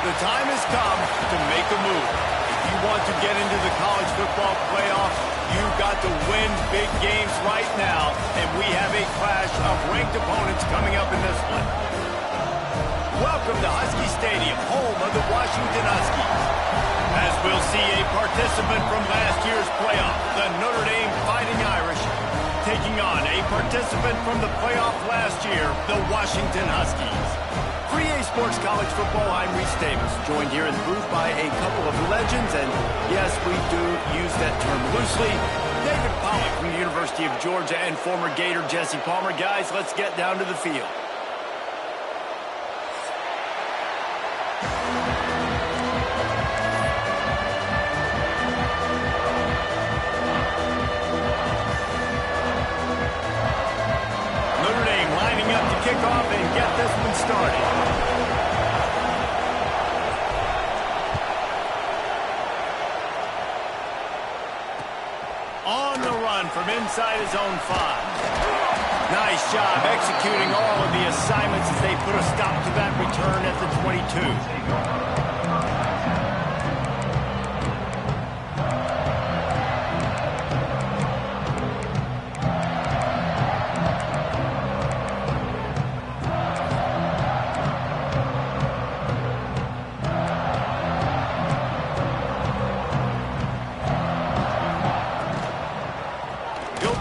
The time has come to make a move. If you want to get into the college football playoff, you've got to win big games right now, and we have a clash of ranked opponents coming up in this one. Welcome to Husky Stadium, home of the Washington Huskies. As we'll see a participant from last year's playoff, the Notre Dame Fighting Irish, taking on a participant from the playoff last year, the Washington Huskies. For EA Sports College Football, I'm Reese Davis, joined here in the booth by a couple of legends, and yes, we do use that term loosely. David Pollack from the University of Georgia and former Gator Jesse Palmer. Guys, let's get down to the field. Notre Dame lining up to kick off and get this one started. On the run from inside his own 5. Nice job executing all of the assignments as they put a stop to that return at the 22.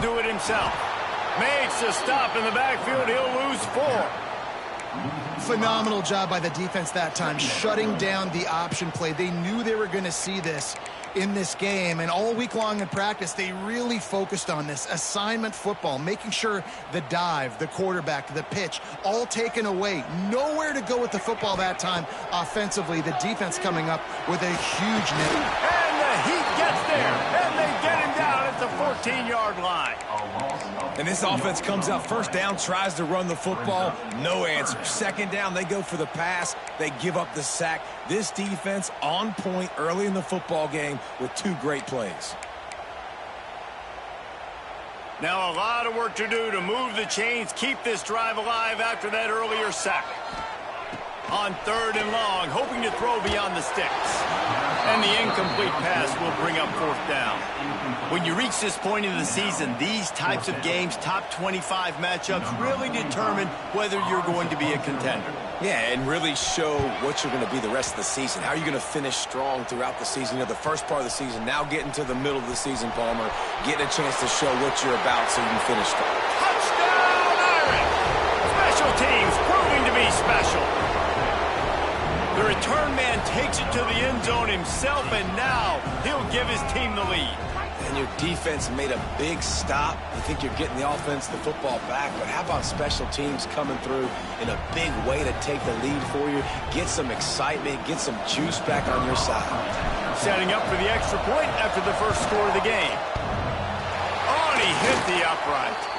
Do it himself. Makes a stop in the backfield. He'll lose 4. Phenomenal job by the defense that time, shutting down the option play. They knew they were going to see this in this game, and all week long in practice, they really focused on this assignment football, making sure the dive, the quarterback, the pitch, all taken away. Nowhere to go with the football that time offensively. The defense coming up with a huge net. And the Heat gets there, and they get him down at the 14-yard line. And this offense comes out first down, tries to run the football, no answer. Second down, they go for the pass, they give up the sack. This defense on point early in the football game with 2 great plays. Now a lot of work to do to move the chains, keep this drive alive after that earlier sack. On 3rd and long, hoping to throw beyond the sticks. And the incomplete pass will bring up 4th down. When you reach this point in the season, these types of games, top 25 matchups, really determine whether you're going to be a contender. Yeah, and really show what you're going to be the rest of the season. How are you going to finish strong throughout the season? You know, the first part of the season, now getting to the middle of the season, Palmer, getting a chance to show what you're about so you can finish strong. Touchdown, Irish! Special teams proving to be special. The return man takes it to the end zone himself, and now he'll give his team the lead. And your defense made a big stop. You think you're getting the offense, the football back, but how about special teams coming through in a big way to take the lead for you, get some excitement, get some juice back on your side. Setting up for the extra point after the first score of the game. Oh, and he hit the upright.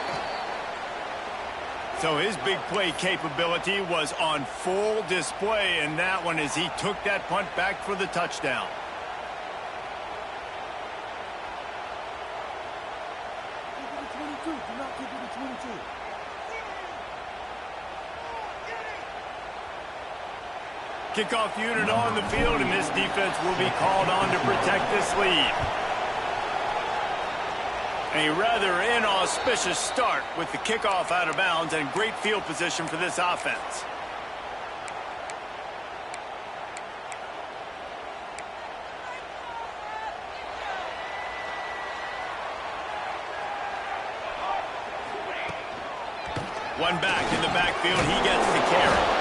So his big play capability was on full display in that one as he took that punt back for the touchdown. Kickoff unit on the field, and this defense will be called on to protect this lead. A rather inauspicious start with the kickoff out of bounds and great field position for this offense. One back in the backfield, he gets the carry.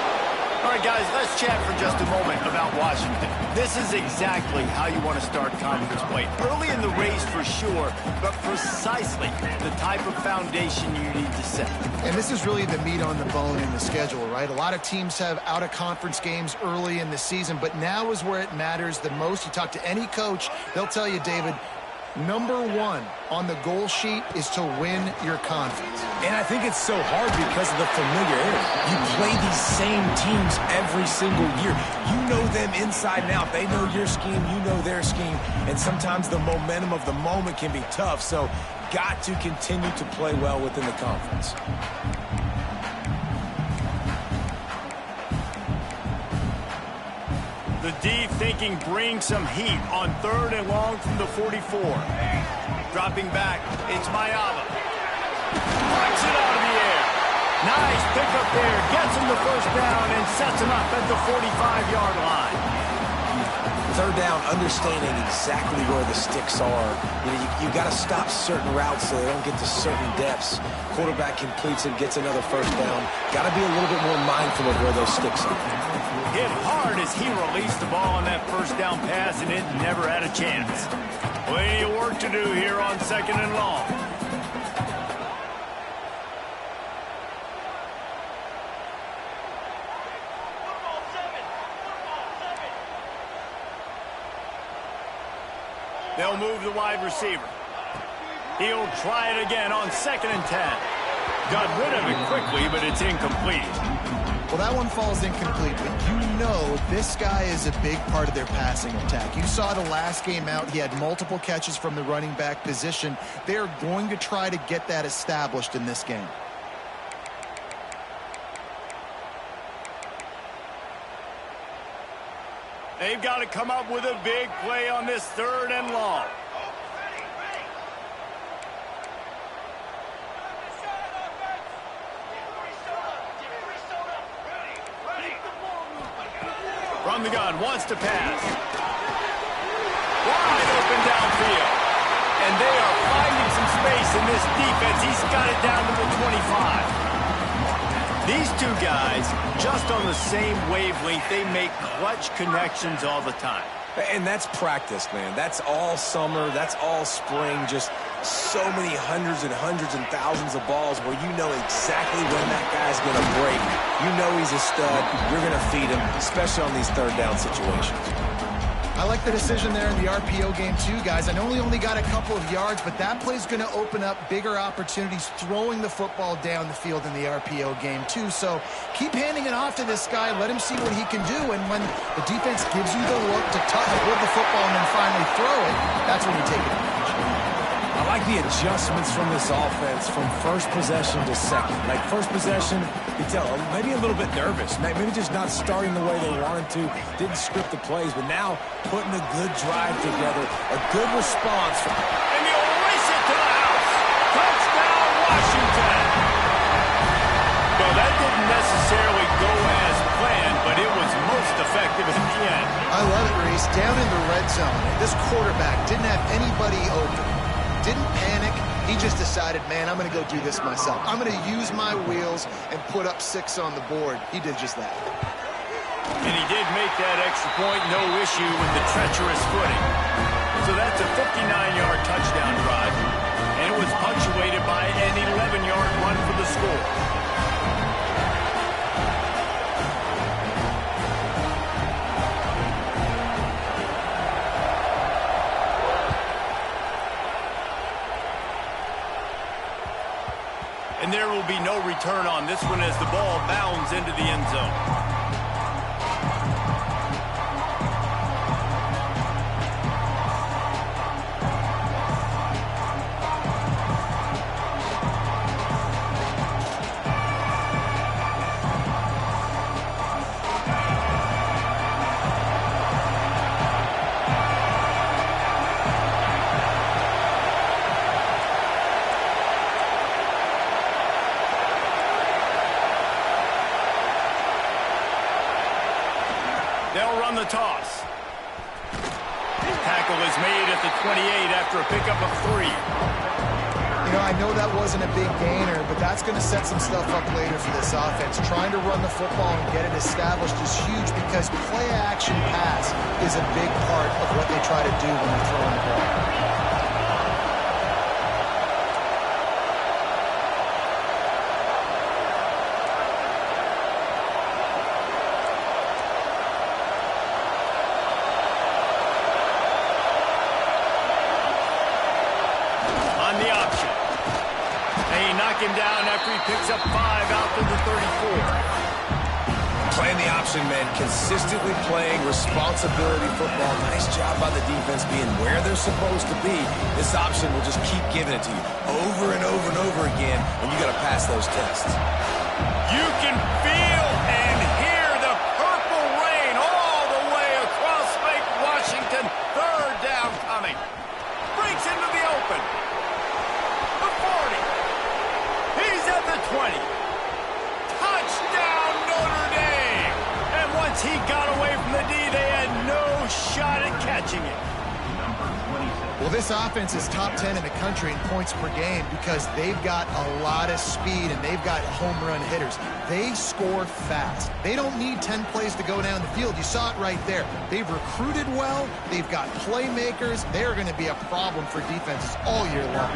All right, guys, let's chat for just a moment about Washington. This is exactly how you want to start conference play. Early in the race for sure, but precisely the type of foundation you need to set. And this is really the meat on the bone in the schedule, right? A lot of teams have out-of-conference games early in the season, but now is where it matters the most. You talk to any coach, they'll tell you, David, number 1 on the goal sheet is to win your conference. And I think it's so hard because of the familiarity. You play these same teams every single year. You know them inside and out. They know your scheme, you know their scheme. And sometimes the momentum of the moment can be tough. So got to continue to play well within the conference. The D thinking bring some heat on 3rd and long from the 44. Dropping back, it's Mayava. Flicks it out of the air. Nice pickup there. Gets him the first down and sets him up at the 45-yard line. 3rd down, understanding exactly where the sticks are. You got to stop certain routes so they don't get to certain depths. Quarterback completes it, gets another first down. Got to be a little bit more mindful of where those sticks are. Hit hard as he released the ball on that first down pass, and it never had a chance. Plenty of work to do here on 2nd and long. They'll move the wide receiver. He'll try it again on 2nd and 10. Got rid of it quickly, but it's incomplete. Well, that one falls incomplete, but you know this guy is a big part of their passing attack. You saw the last game out. He had multiple catches from the running back position. They're going to try to get that established in this game. They've got to come up with a big play on this 3rd and long. From the gun, wants to pass. Wide open downfield. And they are finding some space in this defense. He's got it down to the 25. These two guys, just on the same wavelength, they make clutch connections all the time. And that's practice, man. That's all summer. That's all spring. Just so many hundreds and thousands of balls where you know exactly when that guy's going to break. You know he's a stud. You're going to feed him, especially on these 3rd down situations. I like the decision there in the RPO game too, guys. I know he only got a couple of yards, but that play's going to open up bigger opportunities throwing the football down the field in the RPO game too. So keep handing it off to this guy. Let him see what he can do. And when the defense gives you the look to hold the football and then finally throw it, that's when you take it. I like the adjustments from this offense from first possession to second. Like first possession, you tell maybe a little bit nervous, maybe just not starting the way they wanted to, didn't script the plays, but now putting a good drive together, a good response. And you'll race it to the house. Touchdown, Washington. Well, that didn't necessarily go as planned, but it was most effective in the end. I love it, Reese. Down in the red zone, this quarterback didn't have anybody open. Didn't panic. He just decided, man, I'm going to go do this myself. I'm going to use my wheels and put up 6 on the board. He did just that. And he did make that extra point, no issue with the treacherous footing. So that's a 59-yard touchdown drive, and it was punctuated by an 11-yard run for the score. And there will be no return on this one as the ball bounds into the end zone. They'll run the toss. Tackle is made at the 28 after a pickup of 3. You know, I know that wasn't a big gainer, but that's going to set some stuff up later for this offense. Trying to run the football and get it established is huge because play-action pass is a big part of what they try to do when they're throwing the ball. Him down after he picks up 5 out to the 34. Playing the option, man. Consistently playing responsibility football. Nice job by the defense being where they're supposed to be. This option will just keep giving it to you over and over and over again, and you got to pass those tests. You can feel and hear the purple rain all the way across watching it. Well, this offense is top 10 in the country in points per game because they've got a lot of speed and they've got home run hitters. They score fast. They don't need 10 plays to go down the field. You saw it right there. They've recruited well. They've got playmakers. They're going to be a problem for defenses all year long.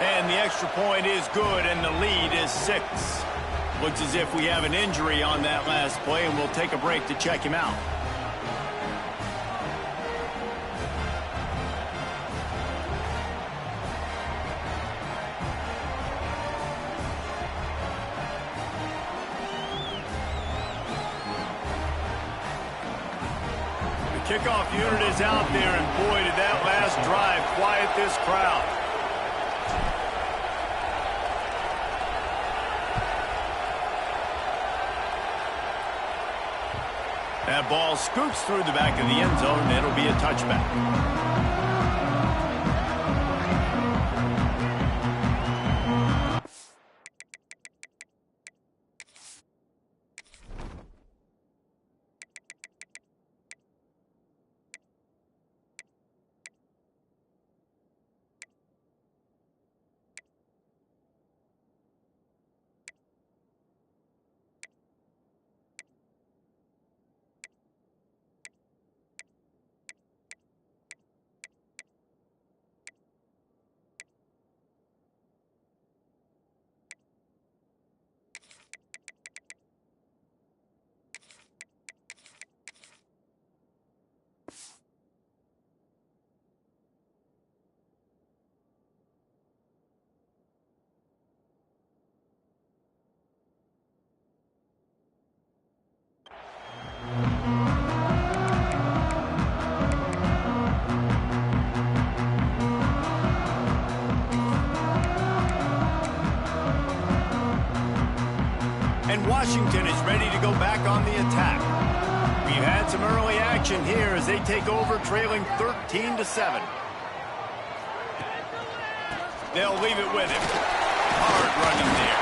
And the extra point is good, and the lead is 6. Looks as if we have an injury on that last play, and we'll take a break to check him out. Kickoff unit is out there, and boy, did that last drive quiet this crowd. That ball scoops through the back of the end zone, and it'll be a touchback. And Washington is ready to go back on the attack. We've had some early action here as they take over, trailing 13-7. They'll leave it with him. Hard running there.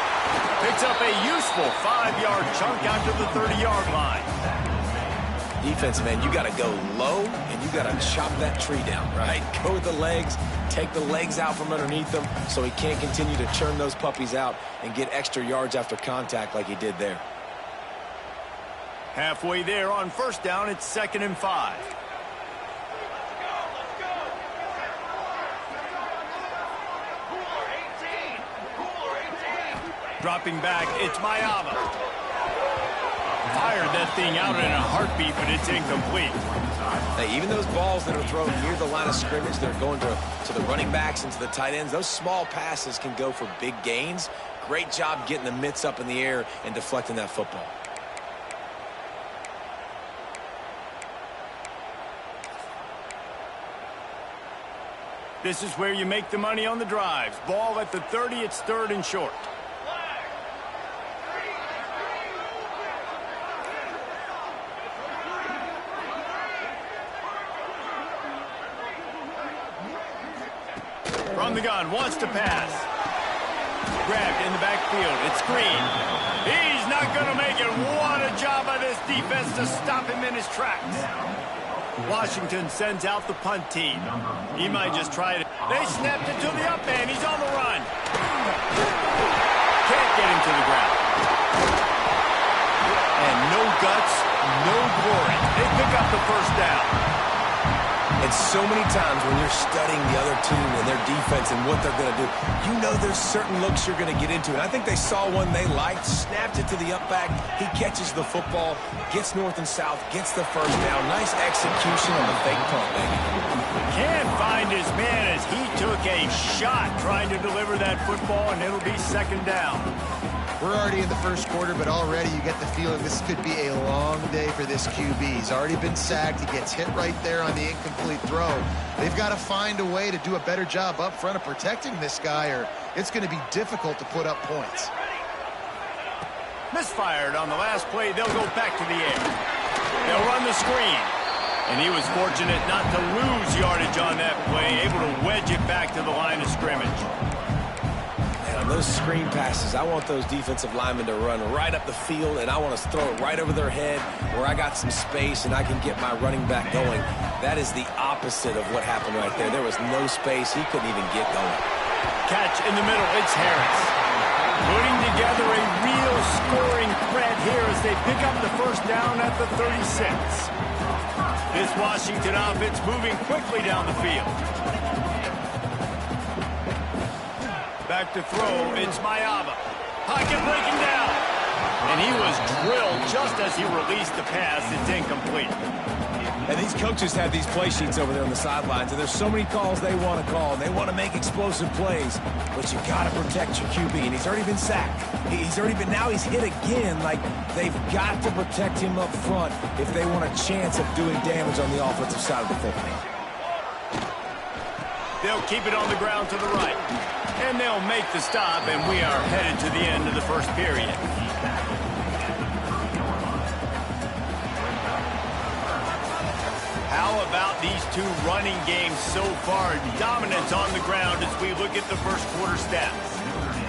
Picks up a useful 5-yard chunk out to the 30-yard line. Defense, man, you got to go low, and you got to chop that tree down, right? Go with the legs, take the legs out from underneath them so he can't continue to churn those puppies out and get extra yards after contact like he did there. Halfway there on first down, it's 2nd and 5. Dropping back, it's Mayava. Fired that thing out in a heartbeat, but it's incomplete. Hey, even those balls that are thrown near the line of scrimmage, they're going to the running backs and to the tight ends, those small passes can go for big gains. Great job getting the mitts up in the air and deflecting that football. This is where you make the money on the drives. Ball at the 30, it's 3rd and short. From the gun, wants to pass. Grabbed in the backfield. It's Green. He's not going to make it. What a job by this defense to stop him in his tracks. Washington sends out the punt team. He might just try it. They snapped it to the up man. He's on the run. Can't get him to the ground. And no guts, no glory. They pick up the first down. And so many times when you're studying the other team and their defense and what they're going to do, you know there's certain looks you're going to get into. And I think they saw one they liked, snapped it to the up back. He catches the football, gets north and south, gets the first down. Nice execution on the fake punt, baby. Can't find his man as he took a shot trying to deliver that football, and it'll be 2nd down. We're already in the first quarter, but already you get the feeling this could be a long day for this QB. He's already been sacked. He gets hit right there on the incomplete throw. They've got to find a way to do a better job up front of protecting this guy, or it's going to be difficult to put up points. Misfired on the last play. They'll go back to the air. They'll run the screen. And he was fortunate not to lose yardage on that play, able to wedge it back to the line of scrimmage. And On those screen passes, I want those defensive linemen to run right up the field, and I want to throw it right over their head where I got some space and I can get my running back going. That is the opposite of what happened right there. There was no space. He couldn't even get going. Catch in the middle. It's Harris. Putting together a real scoring threat here as they pick up the first down at the 36. This Washington offense moving quickly down the field. Back to throw, it's Mayava. Pocket breaking down. And he was drilled just as he released the pass. It's incomplete. And these coaches have these play sheets over there on the sidelines, and there's so many calls they want to call, and they want to make explosive plays, but you got to protect your QB, and he's already been sacked. Now he's hit again. Like, they've got to protect him up front if they want a chance of doing damage on the offensive side of the football. They'll keep it on the ground to the right. And they'll make the stop, and we are headed to the end of the first period. How about these two running games so far? Dominance on the ground as we look at the first quarter stats.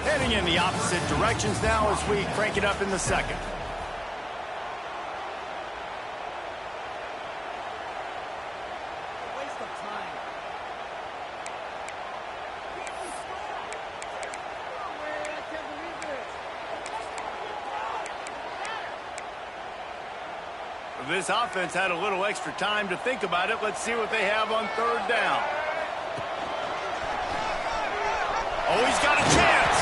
Heading in the opposite directions now as we crank it up in the second. This offense had a little extra time to think about it. Let's see what they have on third down. Oh, he's got a chance.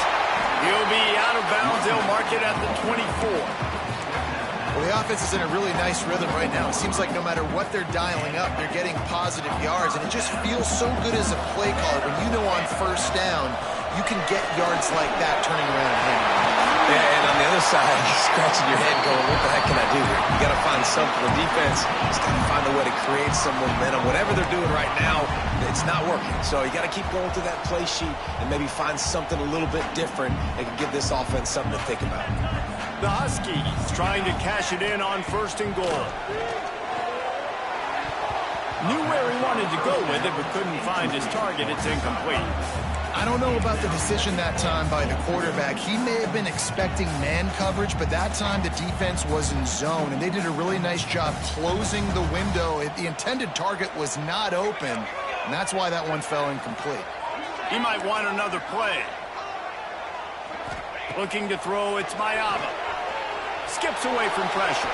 He'll be out of bounds. They'll mark it at the 24. Well, the offense is in a really nice rhythm right now. It seems like no matter what they're dialing up, they're getting positive yards, and it just feels so good as a play caller when you know on first down you can get yards like that turning around and handing. Yeah, and on the other side, you're scratching your head going, what the heck can I do here? You got to find something. The defense has got to find a way to create some momentum. Whatever they're doing right now, it's not working. So you got to keep going through that play sheet and maybe find something a little bit different that can give this offense something to think about. The Huskies trying to cash it in on first and goal. Knew where he wanted to go with it, but couldn't find his target. It's incomplete. I don't know about the decision that time by the quarterback. He may have been expecting man coverage, but that time the defense was in zone, and they did a really nice job closing the window. The intended target was not open, and that's why that one fell incomplete. He might want another play. Looking to throw, it's Mayava. Skips away from pressure.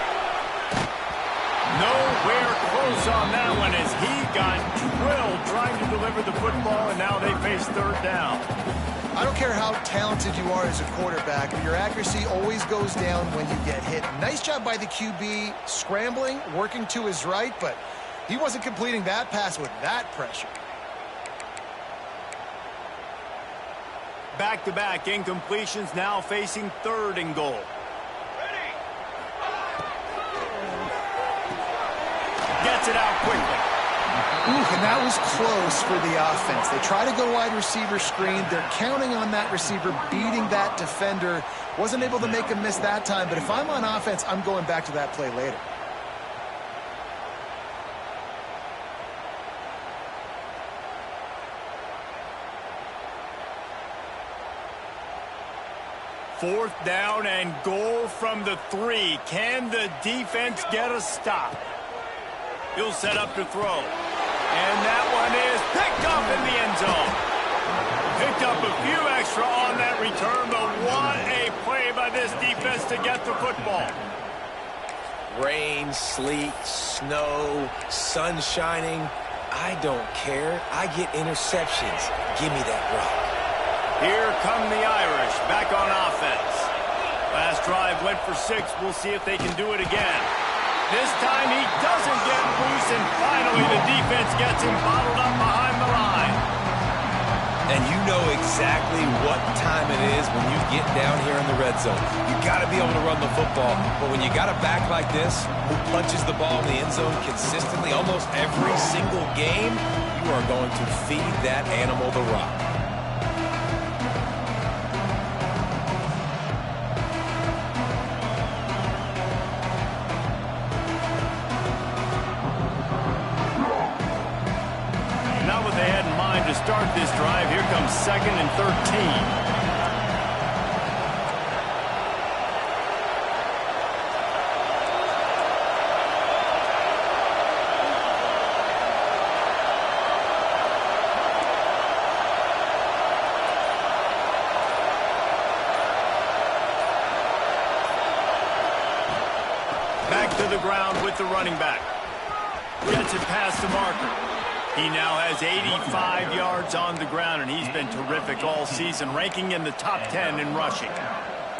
Nowhere close on that one as he got drilled trying to deliver the football, and now they face third down. I don't care how talented you are as a quarterback, but your accuracy always goes down when you get hit. Nice job by the QB scrambling, working to his right, but he wasn't completing that pass with that pressure. Back-to-back incompletions, now facing third and goal. Gets it out quickly. Ooh, and that was close for the offense. They try to go wide receiver screen. They're counting on that receiver beating that defender. Wasn't able to make him miss that time, but if I'm on offense, I'm going back to that play later. Fourth down and goal from the 3. Can the defense get a stop? He'll set up to throw. And that one is picked up in the end zone. Picked up a few extra on that return, but what a play by this defense to get the football. Rain, sleet, snow, sun shining. I don't care. I get interceptions. Give me that rock. Here come the Irish back on offense. Last drive went for 6. We'll see if they can do it again. This time he doesn't get loose, and finally the defense gets him bottled up behind the line. And you know exactly what time it is when you get down here in the red zone. You got to be able to run the football, but when you got a back like this who punches the ball in the end zone consistently almost every single game, you are going to feed that animal the rock. Start this drive. Here comes 2nd and 13. to the ground with the running back. Gets it past the marker. He now has 85 yards on the ground, and he's been terrific all season, ranking in the top 10 in rushing.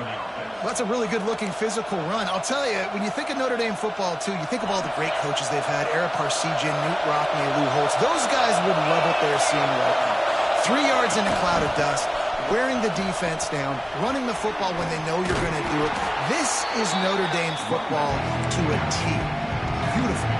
Well, that's a really good-looking physical run. I'll tell you, when you think of Notre Dame football, too, you think of all the great coaches they've had, Ara Parseghian, Knute Rockne, Lou Holtz. Those guys would love what they're seeing right now. 3 yards in a cloud of dust, wearing the defense down, running the football when they know you're going to do it. This is Notre Dame football to a T. Beautiful.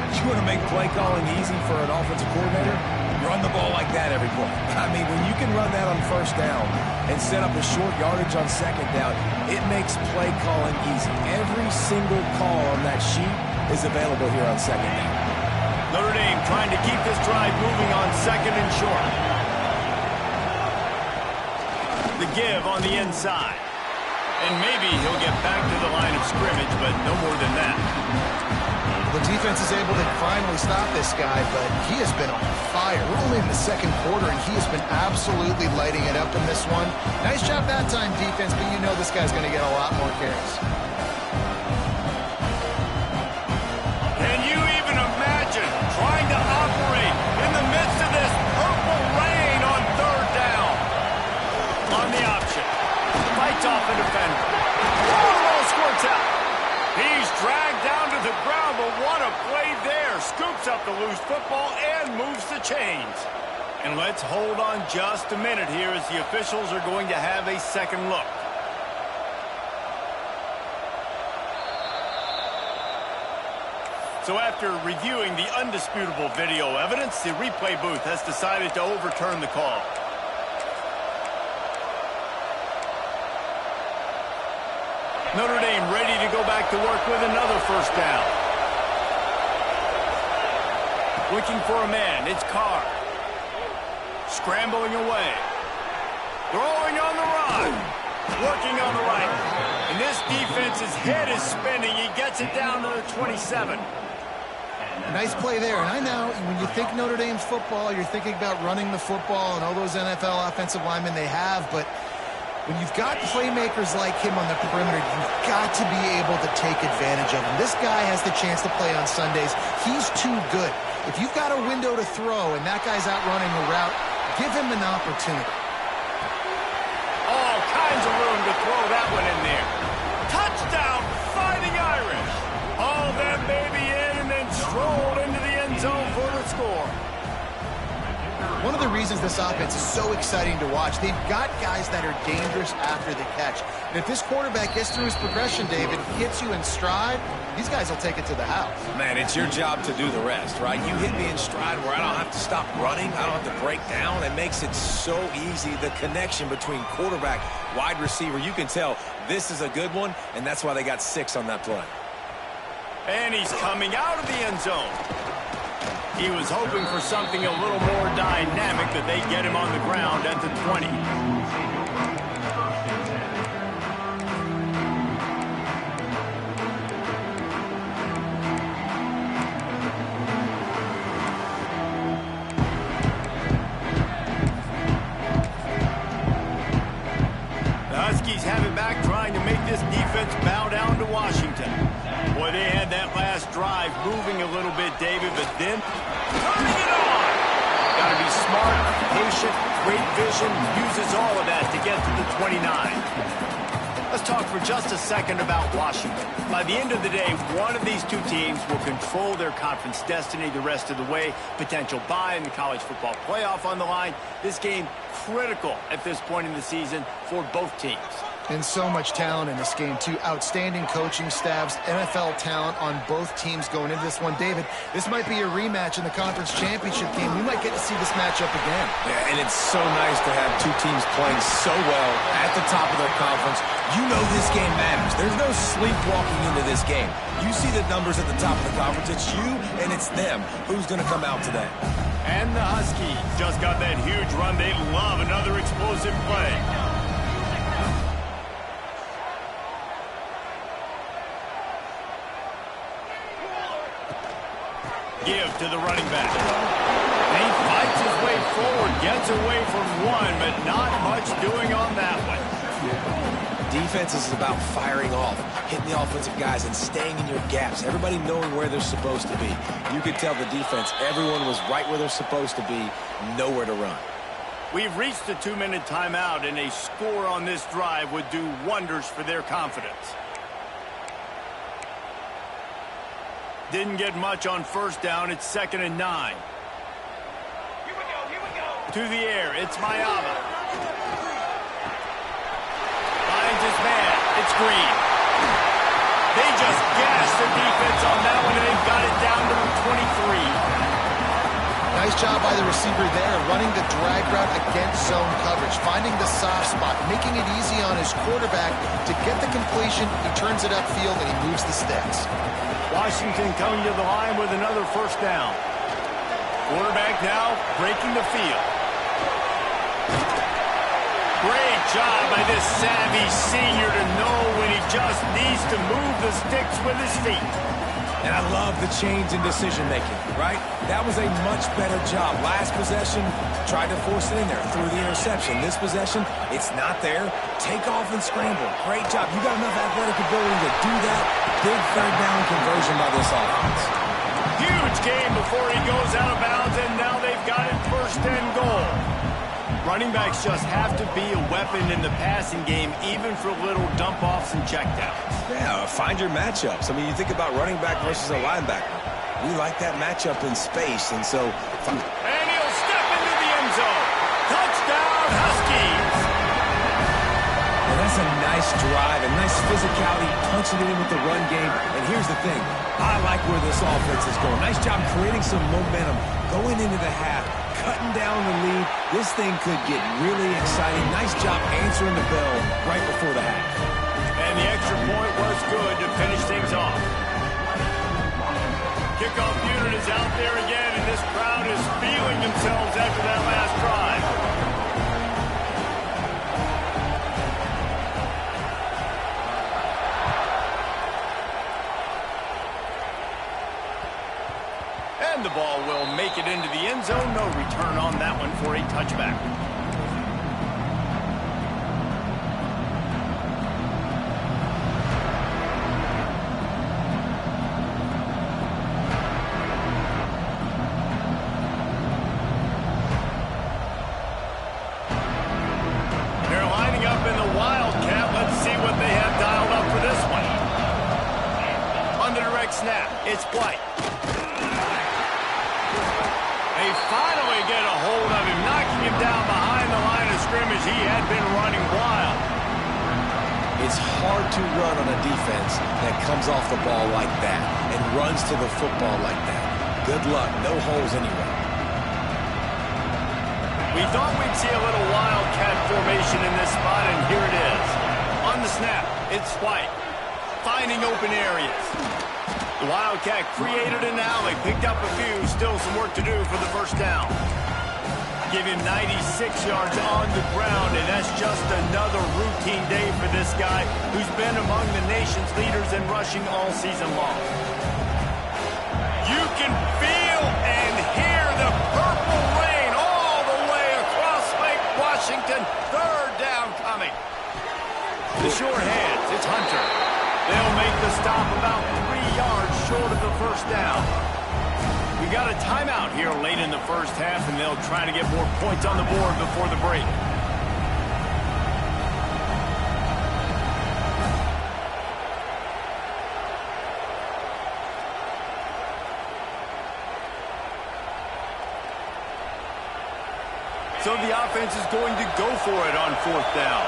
You want to make play calling easy for an offensive coordinator? Run the ball like that every play. I mean, when you can run that on first down and set up a short yardage on second down, it makes play calling easy. Every single call on that sheet is available here on second down. Notre Dame trying to keep this drive moving on second and short. The give on the inside. And maybe he'll get back to the line of scrimmage, but no more than that. The defense is able to finally stop this guy, but he has been on fire. We're only in the second quarter, and he has been absolutely lighting it up in this one. Nice job that time, defense, but you know this guy's going to get a lot more carries. Can you even imagine trying to operate in the midst of this purple rain on third down? On the option. Fights off the defender. Oh, the ball squirts out. He's dragged down to the ground, but what a play there. Scoops up the loose football and moves the chains. And let's hold on just a minute here as the officials are going to have a second look. So after reviewing the undisputable video evidence, the replay booth has decided to overturn the call. Notre Dame ready to go back to work with another first down. Looking for a man, it's Carr. Scrambling away. Throwing on the run. Working on the right. And this defense's head is spinning. He gets it down to the 27. Nice play there. And I know when you think Notre Dame football, you're thinking about running the football and all those NFL offensive linemen they have, but when you've got playmakers like him on the perimeter, you've got to be able to take advantage of him. This guy has the chance to play on Sundays. He's too good. If you've got a window to throw and that guy's out running a route, give him an opportunity. All kinds of room to throw that one in there. Touchdown, Fighting Irish. All that baby in and then strolled into the end zone for the score. One of the reasons this offense is so exciting to watch, they've got guys that are dangerous after the catch. And if this quarterback gets through his progression, David, hits you in stride, these guys will take it to the house. Man, it's your job to do the rest, right? You hit me in stride where I don't have to stop running. I don't have to break down. It makes it so easy. The connection between quarterback, wide receiver, you can tell this is a good one, and that's why they got 6 on that play. And he's coming out of the end zone. He was hoping for something a little more dynamic, that they get him on the ground at the 20. The Huskies have it back, trying to make this defense bow down to Washington. Boy, they had that last drive moving a little bit, David, but then turning it on. Got to be smart, patient, great vision, uses all of that to get to the 29. Let's talk for just a second about Washington. By the end of the day, one of these two teams will control their conference destiny the rest of the way. Potential bye in the college football playoff on the line. This game critical at this point in the season for both teams. And so much talent in this game, too. Outstanding coaching staffs, NFL talent on both teams going into this one. David, this might be a rematch in the conference championship game. We might get to see this matchup again. Yeah, and it's so nice to have two teams playing so well at the top of their conference. You know this game matters. There's no sleepwalking into this game. You see the numbers at the top of the conference. It's you and it's them. Who's going to come out today? And the Huskies just got that huge run. They love another explosive play. Give to the running back. And he fights his way forward, gets away from one, but not much doing on that one. Defense is about firing off, hitting the offensive guys, and staying in your gaps. Everybody knowing where they're supposed to be. You could tell the defense, everyone was right where they're supposed to be, nowhere to run. We've reached the 2-minute timeout, and a score on this drive would do wonders for their confidence. Didn't get much on first down. It's 2nd and 9. Here we go. To the air, it's Mayava. Finds his man. It's Green. They just gashed the defense on that one, and they've got it down to the 23. Nice job by the receiver there, running the drag route against zone coverage, finding the soft spot, making it easy on his quarterback to get the completion. He turns it upfield, and he moves the sticks. Washington coming to the line with another first down. Quarterback now breaking the field. Great job by this savvy senior to know when he just needs to move the sticks with his feet. And I love the change in decision-making, right? That was a much better job. Last possession, tried to force it in there, threw the interception. This possession, it's not there. Take off and scramble. Great job. You got enough athletic ability to do that. Big third down conversion by this offense. Huge game before he goes out of bounds, and now they've got it 1st and goal. Running backs just have to be a weapon in the passing game, even for little dump-offs and checkdowns. Yeah, find your matchups. I mean, you think about running back versus a linebacker. We like that matchup in space, and so... And he'll step into the end zone. Touchdown, Huskies! And that's a nice drive, a nice physicality, punching it in with the run game. And here's the thing. I like where this offense is going. Nice job creating some momentum, going into the half, cutting down the lead. This thing could get really exciting. Nice job answering the bell right before the half. And the extra point was good to finish things off. Kickoff unit is out there again, and this crowd is feeling themselves after that last drive. And the ball will make it into the end zone. No return on that one for a touchback. They're lining up in the Wildcat. Let's see what they have dialed up for this one. On the direct snap, it's White. They finally get a hold of him, knocking him down behind the line of scrimmage. He had been running wild. It's hard to run on a defense that comes off the ball like that and runs to the football like that. Good luck. No holes anywhere. We thought we'd see a little Wildcat formation in this spot, and here it is. On the snap, it's White, finding open areas. The Wildcat created an alley, picked up a few, still some work to do for the first down. Give him 96 yards on the ground, and that's just another routine day for this guy who's been among the nation's leaders in rushing all season long. You can feel and hear the purple rain all the way across Lake Washington. 3rd down coming. The sure hands, it's Hunter. They'll make the stop about 3 yards short of the first down. We got a timeout here late in the first half, and they'll try to get more points on the board before the break. So the offense is going to go for it on 4th down.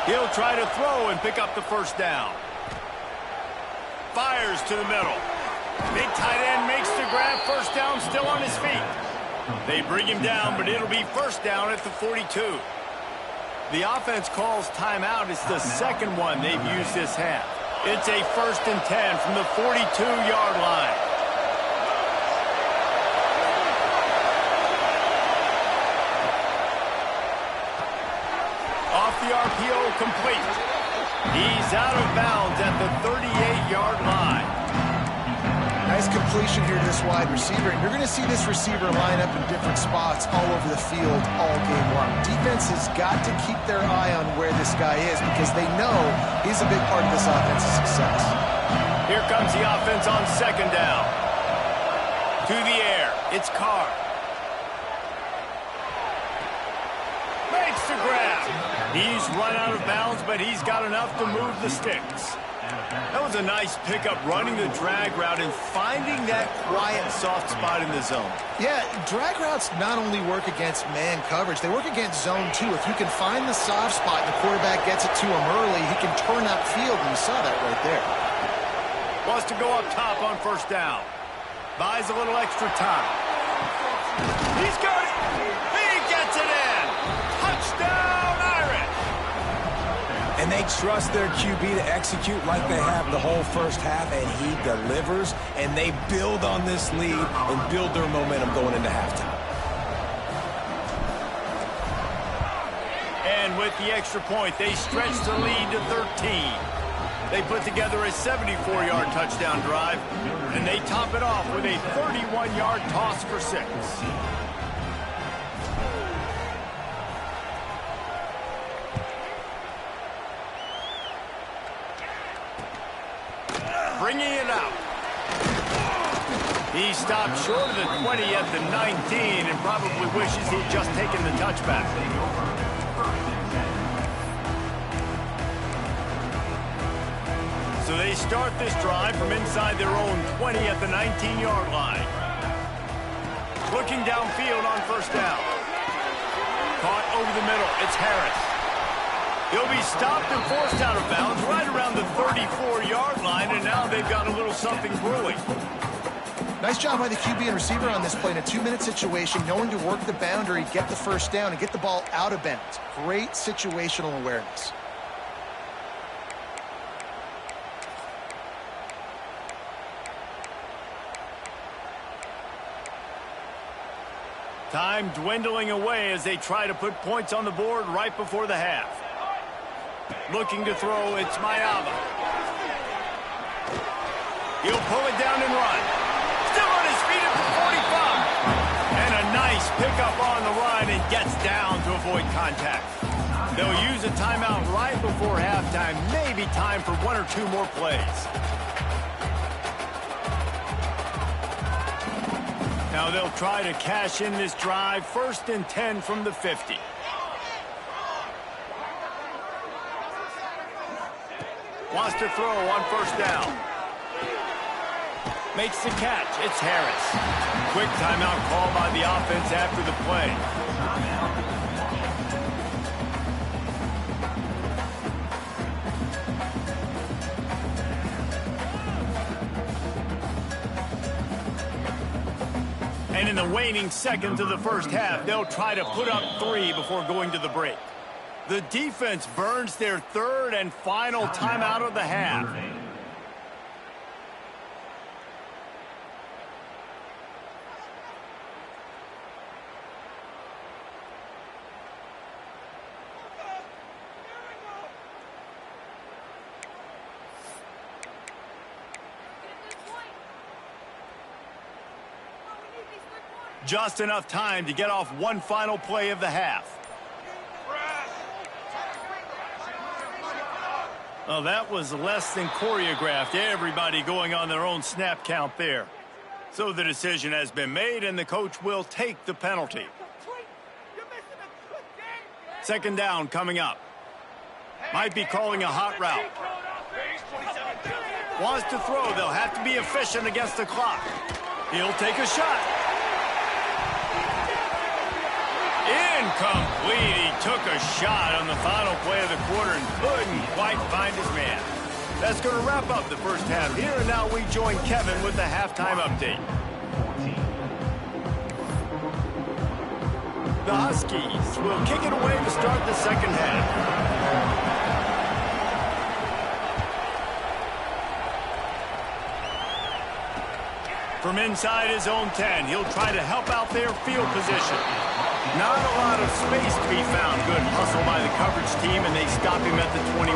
He'll try to throw and pick up the first down. Fires to the middle. Big tight end makes the grab. First down, still on his feet. They bring him down, but it'll be first down at the 42. The offense calls timeout. It's the second one they've used this half. It's a 1st and 10 from the 42-yard line. Off the RPO, complete. He's out of bounds at the 38-yard line. Nice nice completion here to this wide receiver, and you're going to see this receiver line up in different spots all over the field all game long. Defense has got to keep their eye on where this guy is because they know he's a big part of this offense's success. Here comes the offense on second down. To the air, it's Carr. Makes the grab. He's run out of bounds, but he's got enough to move the sticks. That was a nice pickup, running the drag route and finding that quiet, soft spot in the zone. Yeah, drag routes not only work against man coverage, they work against zone too. If you can find the soft spot and the quarterback gets it to him early, he can turn upfield, and you saw that right there. Wants to go up top on first down. Buys a little extra time. He's got it. He gets it in. Touchdown, Irish. And they trust their QB to execute like they have the whole first half, and he delivers, and they build on this lead and build their momentum going into halftime. And with the extra point, they stretch the lead to 13. They put together a 74-yard touchdown drive, and they top it off with a 31-yard toss for 6. Bringing it out. He stopped short of the 20 at the 19 and probably wishes he'd just taken the touchback. So they start this drive from inside their own 20 at the 19-yard line. Looking downfield on first down. Caught over the middle. It's Harris. He'll be stopped and forced out of bounds right around the 34-yard line, and now they've got a little something brewing. Nice job by the QB and receiver on this play in a 2-minute situation, knowing to work the boundary, get the first down, and get the ball out of bounds. Great situational awareness. Time dwindling away as they try to put points on the board right before the half. Looking to throw, it's Mayava. He'll pull it down and run. Still on his feet at the 45. And a nice pickup on the run and gets down to avoid contact. They'll use a timeout right before halftime. Maybe time for 1 or 2 more plays. Now they'll try to cash in this drive. 1st and 10 from the 50. Wants to throw on first down. Makes the catch. It's Harris. Quick timeout call by the offense after the play. And in the waning seconds of the first half, they'll try to put up 3 before going to the break. The defense burns their 3rd and final timeout of the half. Just enough time to get off one final play of the half. Oh, that was less than choreographed. Everybody going on their own snap count there. So the decision has been made, and the coach will take the penalty. 2nd down coming up. Might be calling a hot route. Wants to throw. They'll have to be efficient against the clock. He'll take a shot. Incomplete. He took a shot on the final play of the quarter and couldn't quite find his man. That's going to wrap up the first half here, and now we join Kevin with the halftime update. The Huskies will kick it away to start the second half. From inside his own 10, he'll try to help out their field position. Not a lot of space to be found. Good hustle by the coverage team, and they stop him at the 21.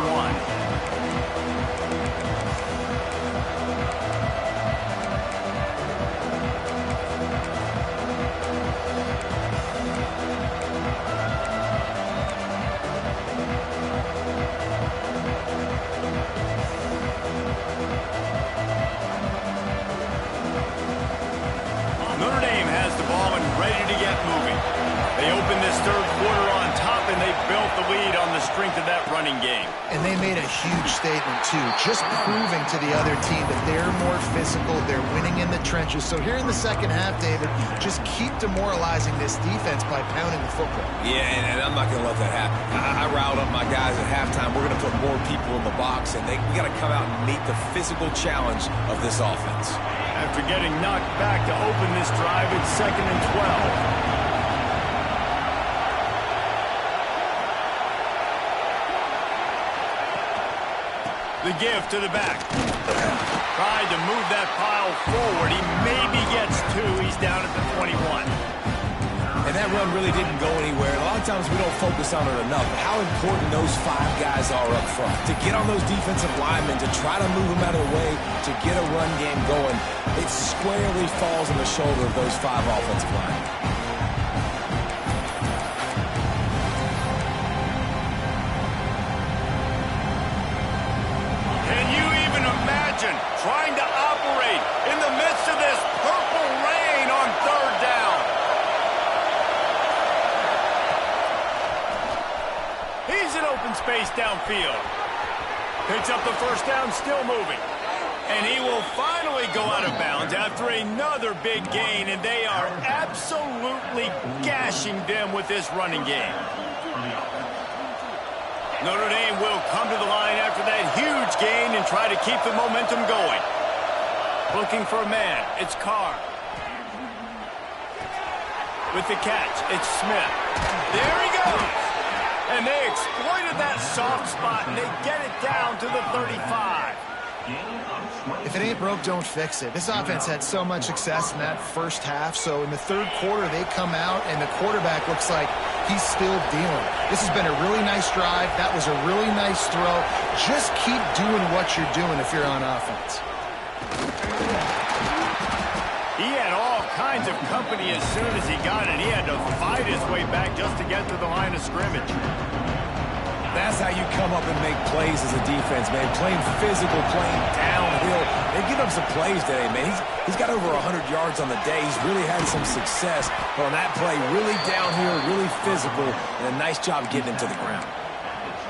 the lead on the strength of that running game. And they made a huge statement, too, just proving to the other team that they're more physical, they're winning in the trenches. So here in the second half, David, just keep demoralizing this defense by pounding the football. Yeah, and I'm not going to let that happen. I riled up my guys at halftime. We're going to put more people in the box, and we got to come out and meet the physical challenge of this offense. After getting knocked back to open this drive, it's 2nd and 12. The give to the back. Tried to move that pile forward. He maybe gets 2. He's down at the 21. And that run really didn't go anywhere. A lot of times we don't focus on it enough. How important those 5 guys are up front. To get on those defensive linemen, to try to move them out of the way, to get a run game going, it squarely falls on the shoulder of those 5 offensive linemen. Trying to operate in the midst of this purple rain on 3rd down. He's in open space downfield. Picks up the first down, still moving. And he will finally go out of bounds after another big gain, and they are absolutely gashing them with this running game. Notre Dame will come to the line after that huge gain and try to keep the momentum going. Looking for a man. It's Carr. With the catch, it's Smith. There he goes. And they exploited that soft spot, and they get it down to the 35. If it ain't broke, don't fix it. This offense had so much success in that first half, so in the 3rd quarter, they come out, and the quarterback looks like he's still dealing. This has been a really nice drive. That was a really nice throw. Just keep doing what you're doing if you're on offense. He had all kinds of company as soon as he got it. He had to fight his way back just to get to the line of scrimmage. That's how you come up and make plays as a defense, man. Playing physical, playing downhill. They give him some plays today, man. He's got over 100 yards on the day. He's really had some success. But on that play, really downhill, really physical, and a nice job getting him to the ground.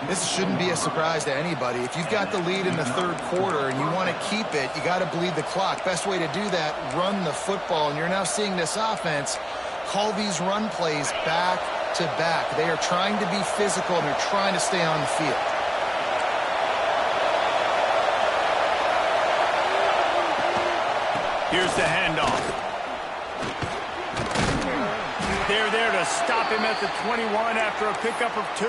This shouldn't be a surprise to anybody. If you've got the lead in the 3rd quarter and you want to keep it, you got to bleed the clock. Best way to do that, run the football. And you're now seeing this offense call these run plays back to back. They are trying to be physical, and they're trying to stay on the field. Here's the handoff. They're there to stop him at the 21 after a pickup of 2.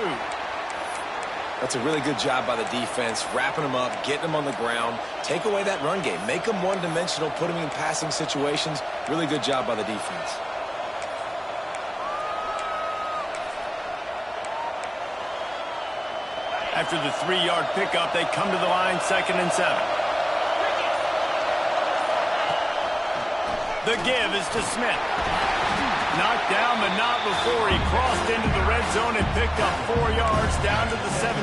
That's a really good job by the defense, wrapping them up, getting them on the ground, take away that run game, make them one-dimensional, put them in passing situations. Really good job by the defense. After the 3-yard pickup, they come to the line, 2nd and 7. The give is to Smith. Knocked down, but not before he crossed into the red zone and picked up 4 yards down to the 17.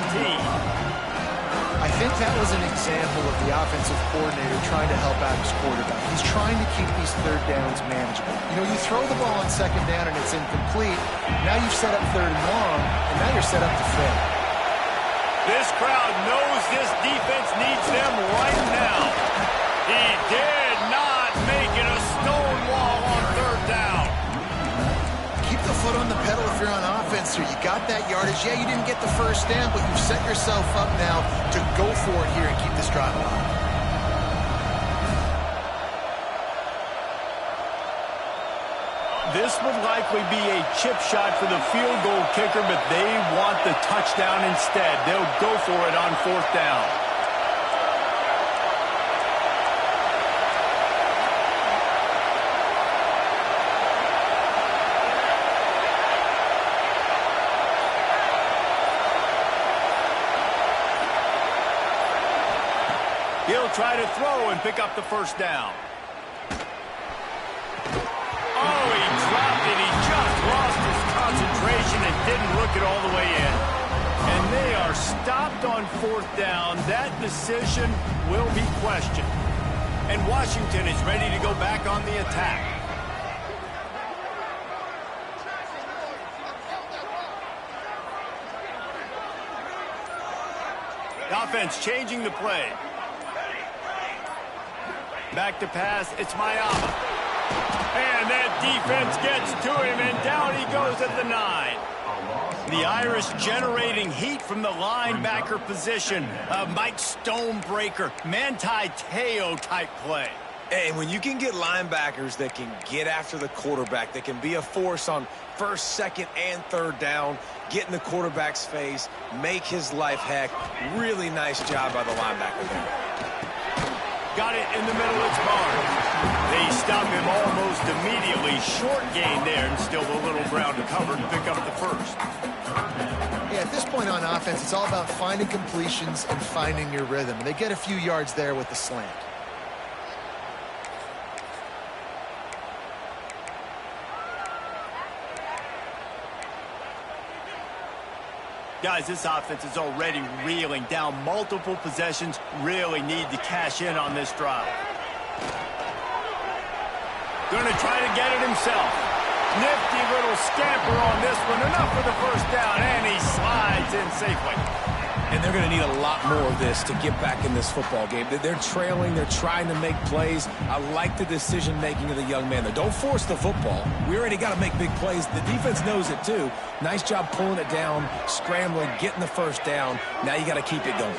I think that was an example of the offensive coordinator trying to help out his quarterback. He's trying to keep these 3rd downs manageable. You know, you throw the ball on 2nd down and it's incomplete. Now you've set up 3rd and long, and now you're set up to fail. This crowd knows this defense needs them right now. He did not make it a stone wall on 3rd down. Keep the foot on the pedal if you're on offense here. You got that yardage. Yeah, you didn't get the first down, but you've set yourself up now to go for it here and keep this drive alive. This would likely be a chip shot for the field goal kicker, but they want the touchdown instead. They'll go for it on 4th down. He'll try to throw and pick up the first down. Oh, he dropped it. He just lost his concentration and didn't look it all the way in. And they are stopped on 4th down. That decision will be questioned. And Washington is ready to go back on the attack. The offense changing the play. Back to pass, it's Mayama. And that defense gets to him, and down he goes at the 9. The Irish generating heat from the linebacker position. Mike Stonebreaker, Manti Te'o type play. And when you can get linebackers that can get after the quarterback, that can be a force on first, second, and third down, get in the quarterback's face, make his life heck. Really nice job by the linebacker there. Got it in the middle, it's Barnes. They stop him almost immediately. Short gain there, and still a little ground to cover to pick up the first. Yeah, at this point on offense, it's all about finding completions and finding your rhythm. They get a few yards there with the slant. Guys, this offense is already reeling down multiple possessions. Really need to cash in on this drive. Going to try to get it himself. Nifty little scamper on this one. Enough for the first down, and he slides in safely. And they're going to need a lot more of this to get back in this football game. They're trailing. They're trying to make plays. I like the decision-making of the young man. Don't force the football. We already got to make big plays. The defense knows it, too. Nice job pulling it down, scrambling, getting the first down. Now you got to keep it going.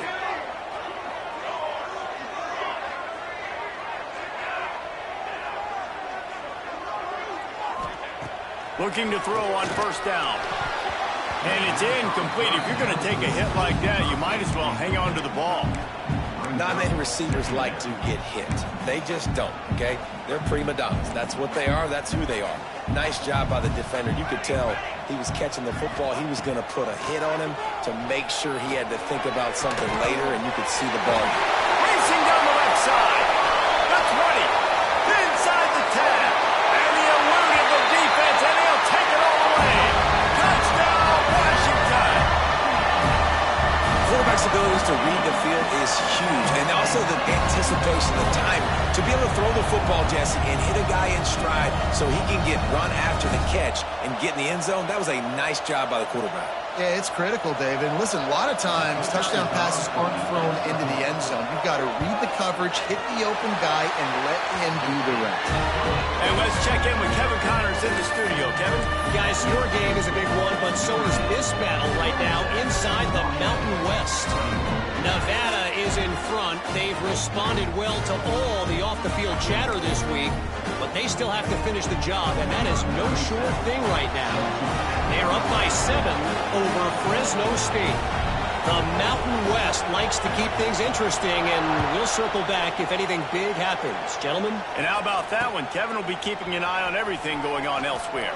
Looking to throw on first down. And it's incomplete. If you're going to take a hit like that, you might as well hang on to the ball. Not many receivers like to get hit. They just don't, okay? They're prima donnas. That's what they are. That's who they are. Nice job by the defender. You could tell he was catching the football. He was going to put a hit on him to make sure he had to think about something later, and you could see the ball. Racing down the left side. The 20. Inside the 10. And he eluded the defense, and he'll take it all the way. Touchdown, Washington. Quarterback's abilities to read the field is huge, and also the anticipation, the time to be able to throw the football, Jesse, and hit a guy in stride so he can get run after the catch and get in the end zone. That was a nice job by the quarterback. Yeah, it's critical, David. And listen, a lot of times touchdown passes aren't thrown into the end zone. You've got to read the coverage, hit the open guy, and let him do the rest. And let's check in with Kevin Connors in the studio. Kevin? Guys, your game is a big one, but so is this battle right now inside the Mountain West. Nevada is in front. They've responded well to all the off-the-field chatter this week, but they still have to finish the job, and that is no sure thing right now. They are up by 7 over Fresno State. The Mountain West likes to keep things interesting, and we'll circle back if anything big happens. Gentlemen? And how about that one? Kevin will be keeping an eye on everything going on elsewhere.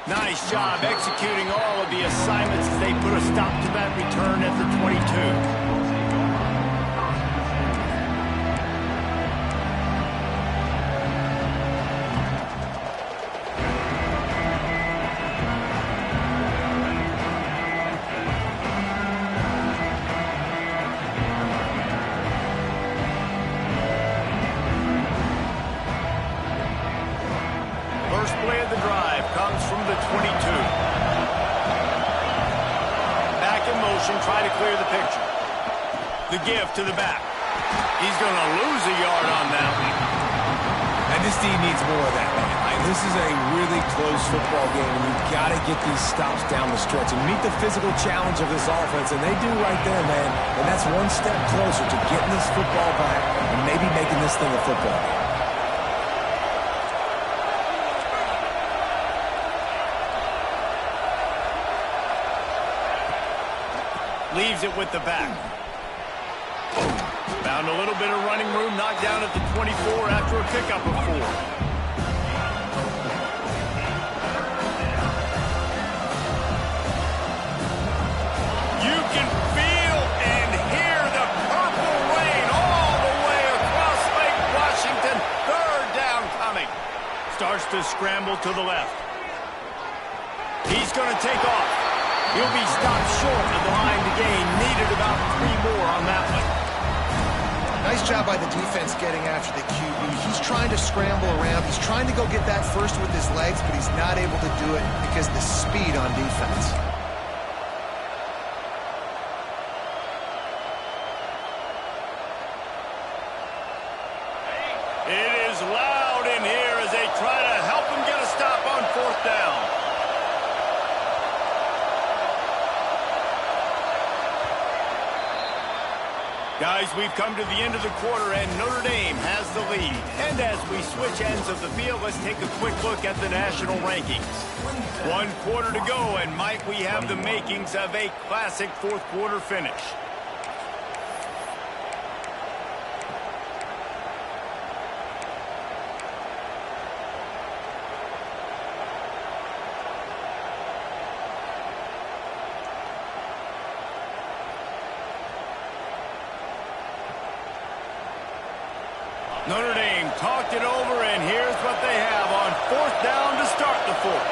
Nice job executing all of the assignments as they put a stop to that return at the 22. First play of the drive comes from the 22. Back in motion, try to clear the picture. The give to the back. He's going to lose a yard on that one. And this team needs more of that, man. This is a really close football game, and you've got to get these stops down the stretch and meet the physical challenge of this offense, and they do right there, man. And that's one step closer to getting this football back and maybe making this thing a football game. Leaves it with the back. Found a little bit of running room, knocked down at the 24 after a pickup of 4. You can feel and hear the purple rain all the way across Lake Washington. Third down coming. Starts to scramble to the left. He's going to take off. He'll be stopped short of the line to gain. Needed about 3 more on that one. Nice job by the defense getting after the QB. He's trying to scramble around. He's trying to go get that first with his legs, but he's not able to do it because of the speed on defense. Guys, we've come to the end of the quarter, and Notre Dame has the lead. And as we switch ends of the field, let's take a quick look at the national rankings. 1 quarter to go, and Mike, we have the makings of a classic fourth quarter finish. Notre Dame talked it over, and here's what they have on 4th down to start the fourth.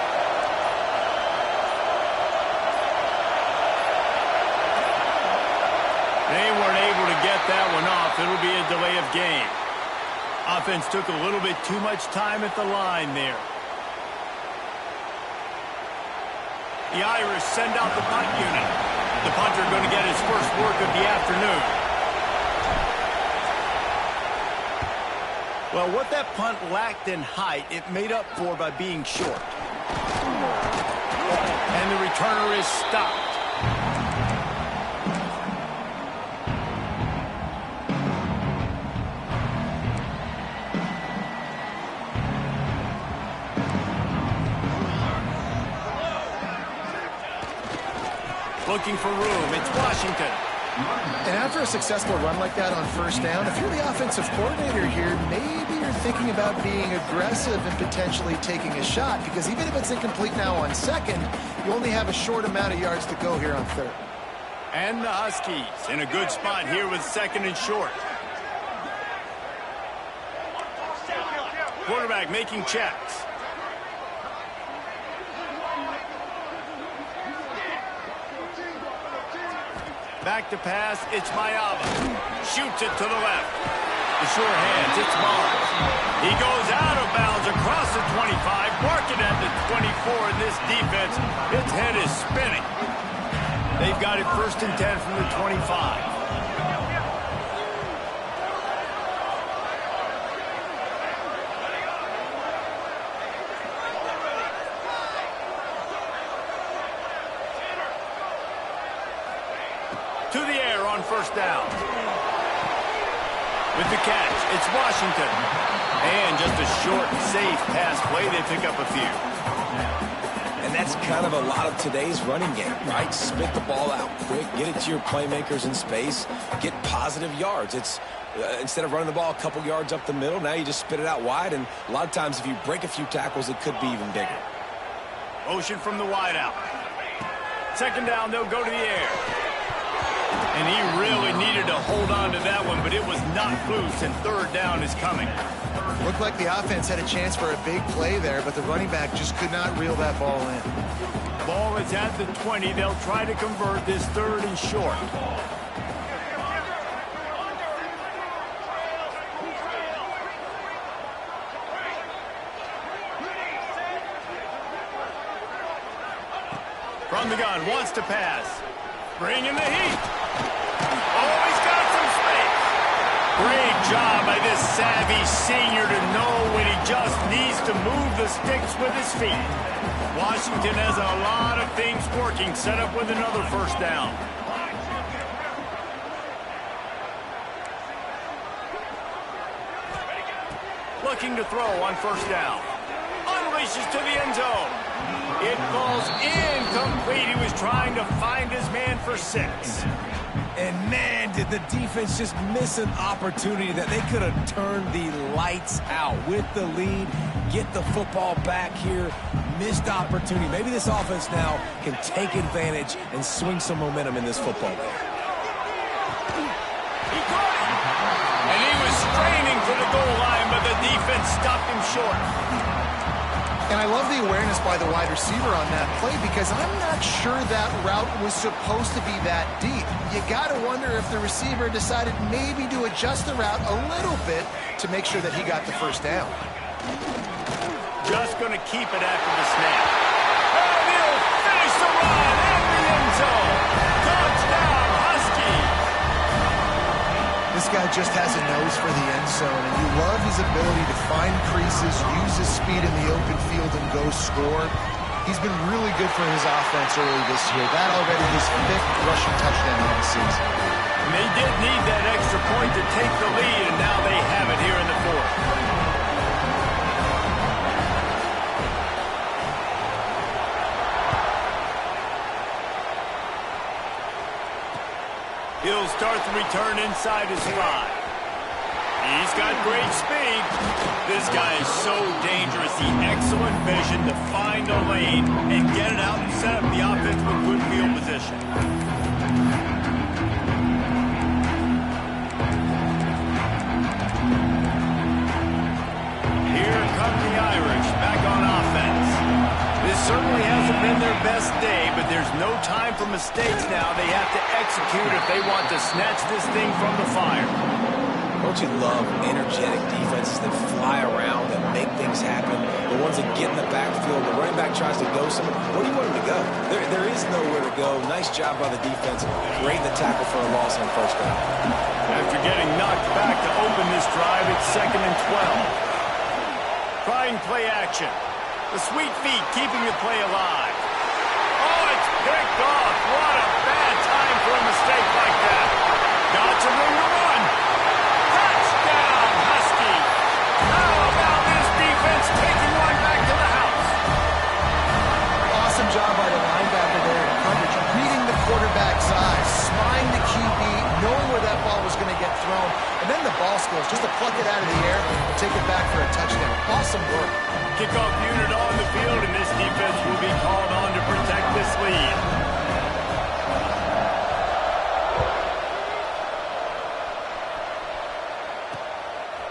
They weren't able to get that one off. It'll be a delay of game. Offense took a little bit too much time at the line there. The Irish send out the punt unit. The punter going to get his first work of the afternoon. Well, what that punt lacked in height, it made up for by being short. And the returner is stopped. Looking for room. It's Washington. And after a successful run like that on 1st down, if you're the offensive coordinator here, maybe you're thinking about being aggressive and potentially taking a shot, because even if it's incomplete now on 2nd, you only have a short amount of yards to go here on 3rd. And the Huskies in a good spot here with 2nd and short. Quarterback making checks. Back to pass, it's Mayava. Shoots it to the left. The sure hands, it's Mars. He goes out of bounds across the 25, marking at the 24, and this defense, its head is spinning. They've got it 1st and 10 from the 25. To the air on 1st down. With the catch, it's Washington. And just a short, safe pass play. They pick up a few. And that's kind of a lot of today's running game, right? Spit the ball out quick, get it to your playmakers in space, get positive yards. It's instead of running the ball a couple yards up the middle, now you just spit it out wide, and a lot of times if you break a few tackles, it could be even bigger. Motion from the wide out. 2nd down, they'll go to the air. And he really needed to hold on to that one, but it was knocked loose, and 3rd down is coming. Looked like the offense had a chance for a big play there, but the running back just could not reel that ball in. Ball is at the 20. They'll try to convert this 3rd and short. From the gun, wants to pass. Bringing the heat. Oh, he's got some space. Great job by this savvy senior to know when he just needs to move the sticks with his feet. Washington has a lot of things working, set up with another 1st down. Looking to throw on 1st down. Unleashes to the end zone. It falls incomplete. He was trying to find his man for 6. And man, did the defense just miss an opportunity that they could have turned the lights out with the lead, get the football back here. Missed opportunity. Maybe this offense now can take advantage and swing some momentum in this football game. He caught it. And he was straining for the goal line, but the defense stopped him short. And I love the awareness by the wide receiver on that play, because I'm not sure that route was supposed to be that deep. You got to wonder if the receiver decided maybe to adjust the route a little bit to make sure that he got the 1st down. Just going to keep it after the snap. And he'll finish the run at the end zone. Touchdown, Huskies. This guy just has a nose for the end zone, and you love his ability to find creases, use his speed in the open field, and go score. He's been really good for his offense early this year. That already his 5th rushing touchdown of the season. And they did need that extra point to take the lead, and now they have it here in the fourth. He'll start the return inside his 5. He's got great speed. This guy is so dangerous. The excellent vision to find a lane and get it out and set up the offense with good field position. Here come the Irish back on offense. This certainly hasn't been their best day, but there's no time for mistakes now. They have to execute if they want to snatch this thing from the fire. Don't you love energetic defenses that fly around and make things happen? The ones that get in the backfield, the running back tries to go somewhere. Where do you want him to go? There is nowhere to go. Nice job by the defense. Great in the tackle for a loss on first down. After getting knocked back to open this drive, it's 2nd and 12. Trying play action. The sweet feet keeping the play alive. Oh, it's picked off. What a bad time for a mistake like that. Got some room to run. Touchdown, Huskies. How about this defense taking one back to the house? Awesome job by the linebacker there in coverage, reading the quarterback's eyes, spying the QB, knowing where that ball was going to get thrown, and then the ball skills, just to pluck it out of the air and take it back for a touchdown. Awesome work. Kickoff unit on the field, and this defense will be called on to protect this lead.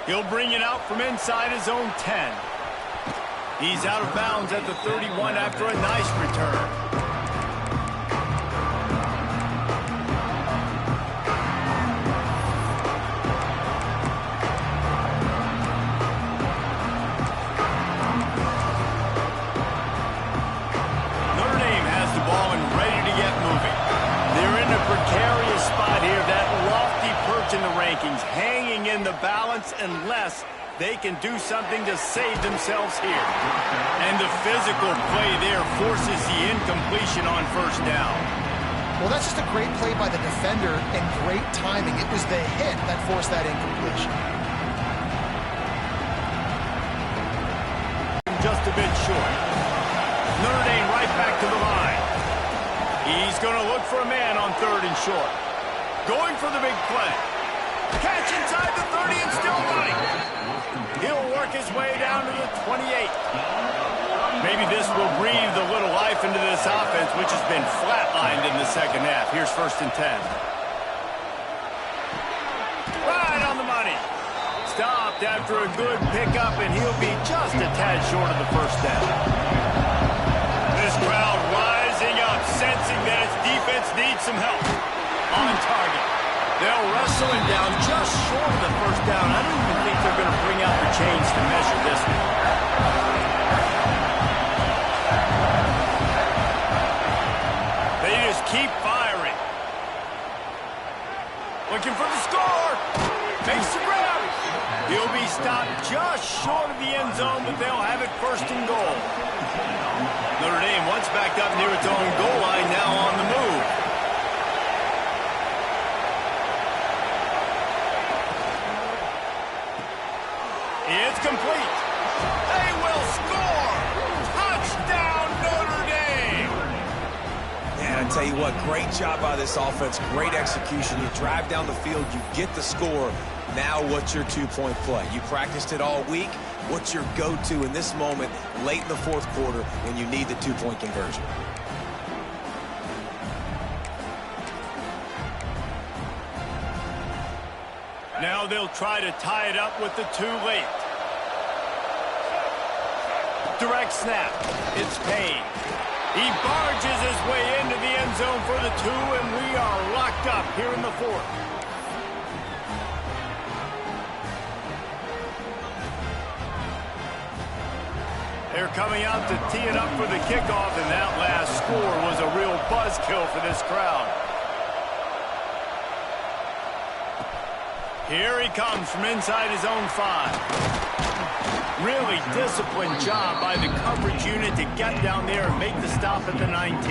He'll bring it out from inside his own 10. He's out of bounds at the 31 after a nice return. Precarious spot here, that lofty perch in the rankings, hanging in the balance unless they can do something to save themselves here. And the physical play there forces the incompletion on first down. Well, that's just a great play by the defender and great timing. It was the hit that forced that incompletion. Just a bit short. Notre Dame right back to the line. He's going to look for a man on 3rd and short. Going for the big play. Catch inside the 30 and still running. He'll work his way down to the 28. Maybe this will breathe a little life into this offense, which has been flatlined in the second half. Here's 1st and 10. Right on the money. Stopped after a good pickup, and he'll be just a tad short of the first down. This crowd rising up, sensing that its defense needs some help. On target. They'll wrestle him down just short of the first down. I don't even think they're going to bring out the chains to measure this one. They just keep firing. Looking for the score. Makes the grab. He'll be stopped just short of the end zone, but they'll have it 1st and goal. Notre Dame once backed up near its own goal line, now on the move. It's complete. They will score. Touchdown, Notre Dame. Man, I tell you what, great job by this offense, great execution. You drive down the field, you get the score. Now what's your two-point play? You practiced it all week. What's your go-to in this moment late in the 4th quarter when you need the two-point conversion? Now they'll try to tie it up with the 2 late. Direct snap. It's Payne. He barges his way into the end zone for the 2, and we are locked up here in the 4th. They're coming out to tee it up for the kickoff, and that last score was a real buzzkill for this crowd. Here he comes from inside his own 5. Really disciplined job by the coverage unit to get down there and make the stop at the 19.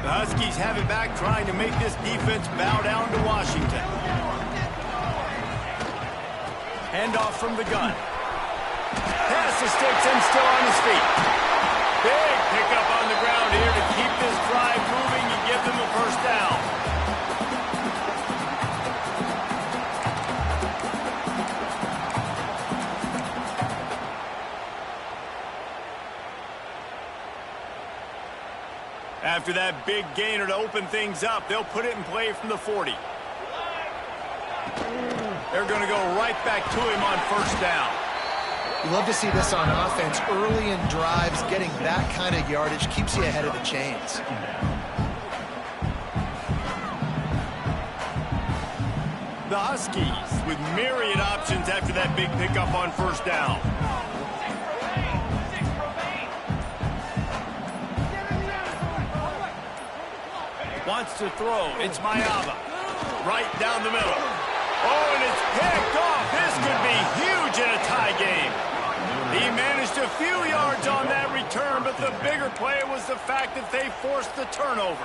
The Huskies have it back, trying to make this defense bow down to Washington. Handoff from the gun. Pass the sticks and still on his feet. Big pickup on the ground here to keep this drive moving and give them a first down. After that big gainer to open things up, they'll put it in play from the 40. They're going to go right back to him on first down. You love to see this on offense. Early in drives, getting that kind of yardage keeps you ahead of the chains. The Huskies with myriad options after that big pickup on first down. Wants to throw. It's Mayava. Right down the middle. Oh, and it's picked off. This could be huge in a tie game. He managed a few yards on that return, but the bigger play was the fact that they forced the turnover.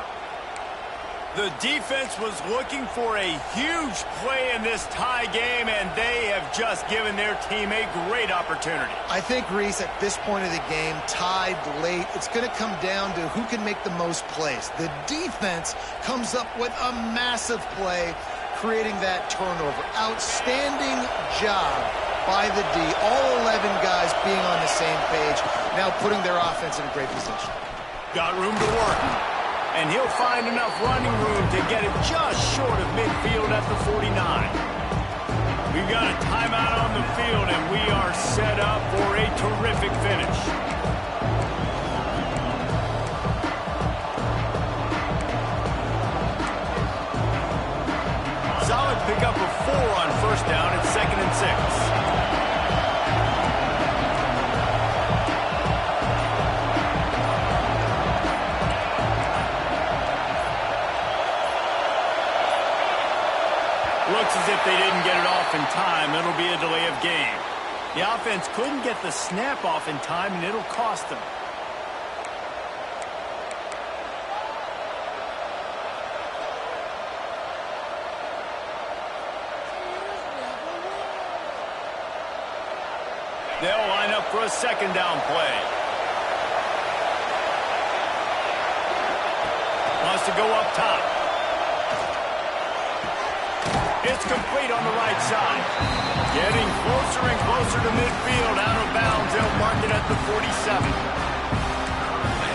The defense was looking for a huge play in this tie game, and they have just given their team a great opportunity. I think, Reese, at this point of the game, tied late, it's going to come down to who can make the most plays. The defense comes up with a massive play, creating that turnover. Outstanding job by the D. All 11 guys being on the same page, now putting their offense in a great position. Got room to work. And he'll find enough running room to get it just short of midfield at the 49. We've got a timeout on the field, and we are set up for a terrific finish. Solid pickup of 4 on first down at 2nd and 6. Looks as if they didn't get it off in time. It'll be a delay of game. The offense couldn't get the snap off in time, and it'll cost them. They'll line up for a second down play. Wants to go up top. It's complete on the right side. Getting closer and closer to midfield. Out of bounds. They'll mark it at the 47.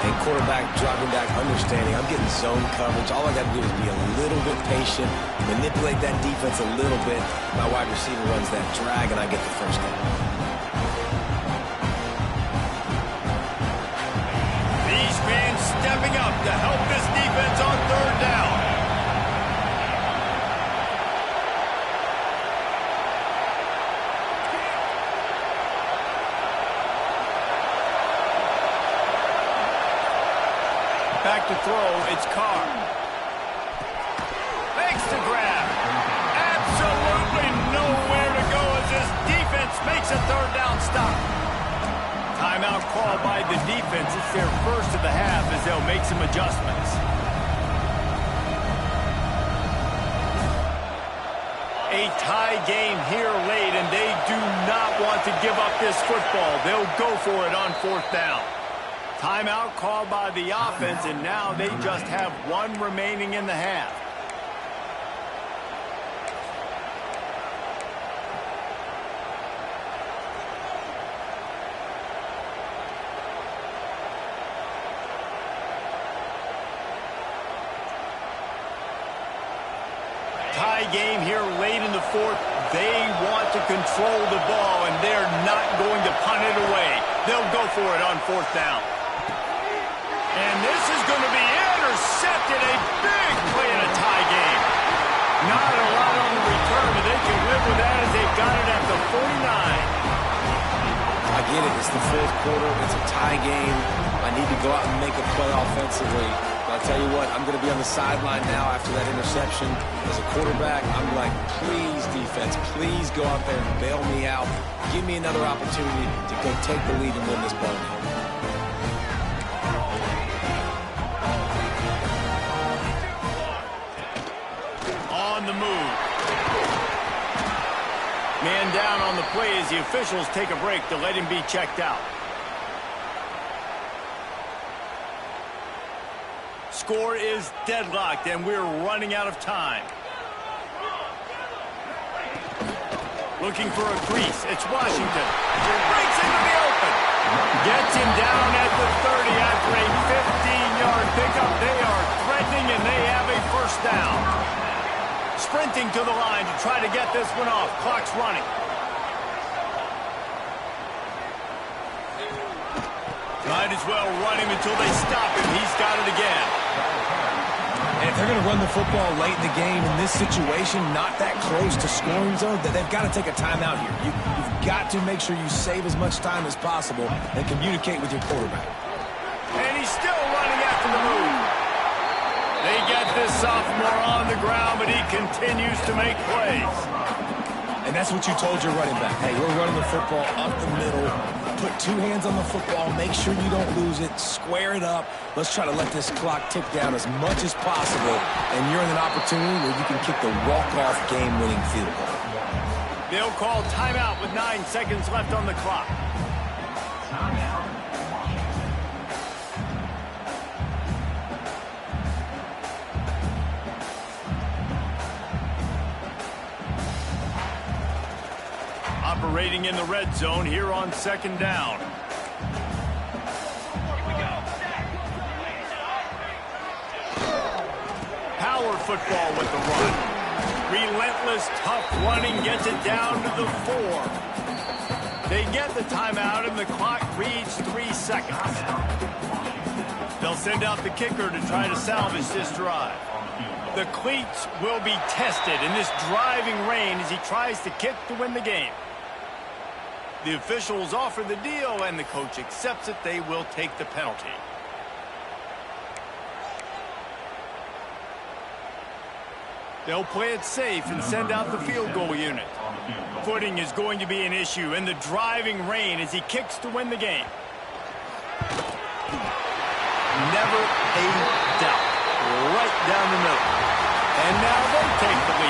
And quarterback dropping back, understanding I'm getting zone coverage. All I got to do is be a little bit patient, manipulate that defense a little bit. My wide receiver runs that drag, and I get the first down. These fans stepping up to help this defense on third down. Back to throw, it's Carr. Makes the grab. Absolutely nowhere to go as this defense makes a third down stop. Timeout called by the defense. It's their first of the half as they'll make some adjustments. A tie game here late, and they do not want to give up this football. They'll go for it on fourth down. Timeout called by the offense, and now they just have one remaining in the half. Tie game here late in the fourth. They want to control the ball, and they're not going to punt it away. They'll go for it on fourth down. And this is going to be intercepted. A big play in a tie game. Not a lot on the return, but they can live with that as they've got it at the 49. I get it. It's the fourth quarter. It's a tie game. I need to go out and make a play offensively. But I'll tell you what, I'm going to be on the sideline now after that interception. As a quarterback, I'm like, please, defense, please go out there and bail me out. Give me another opportunity to go take the lead and win this ball game. on the move. Man down on the play as the officials take a break to let him be checked out. Score is deadlocked, and we're running out of time. Looking for a crease. It's Washington. Breaks into the open. Gets him down at the 30 after a 15-yard pickup. They are threatening, and they have a first down. Sprinting to the line to try to get this one off. Clock's running. Might as well run him until they stop him. He's got it again. And if they're going to run the football late in the game in this situation, not that close to scoring zone, that they've got to take a timeout here. You've got to make sure you save as much time as possible and communicate with your quarterback. And he's still running after the move. They get this sophomore on the ground, but he continues to make plays. And that's what you told your running back. Hey, we're running the football up the middle. Put two hands on the football. Make sure you don't lose it. Square it up. Let's try to let this clock tick down as much as possible. And you're in an opportunity where you can kick the walk-off game-winning field goal. They'll call timeout with 9 seconds left on the clock. Operating in the red zone here on second down. Power football with the run. Relentless, tough running gets it down to the 4. They get the timeout and the clock reads 3 seconds. They'll send out the kicker to try to salvage this drive. The cleats will be tested in this driving rain as he tries to kick to win the game. The officials offer the deal, and the coach accepts it. They will take the penalty. They'll play it safe and send out the field goal unit. Footing is going to be an issue in the driving rain as he kicks to win the game. Never a doubt. Right down the middle.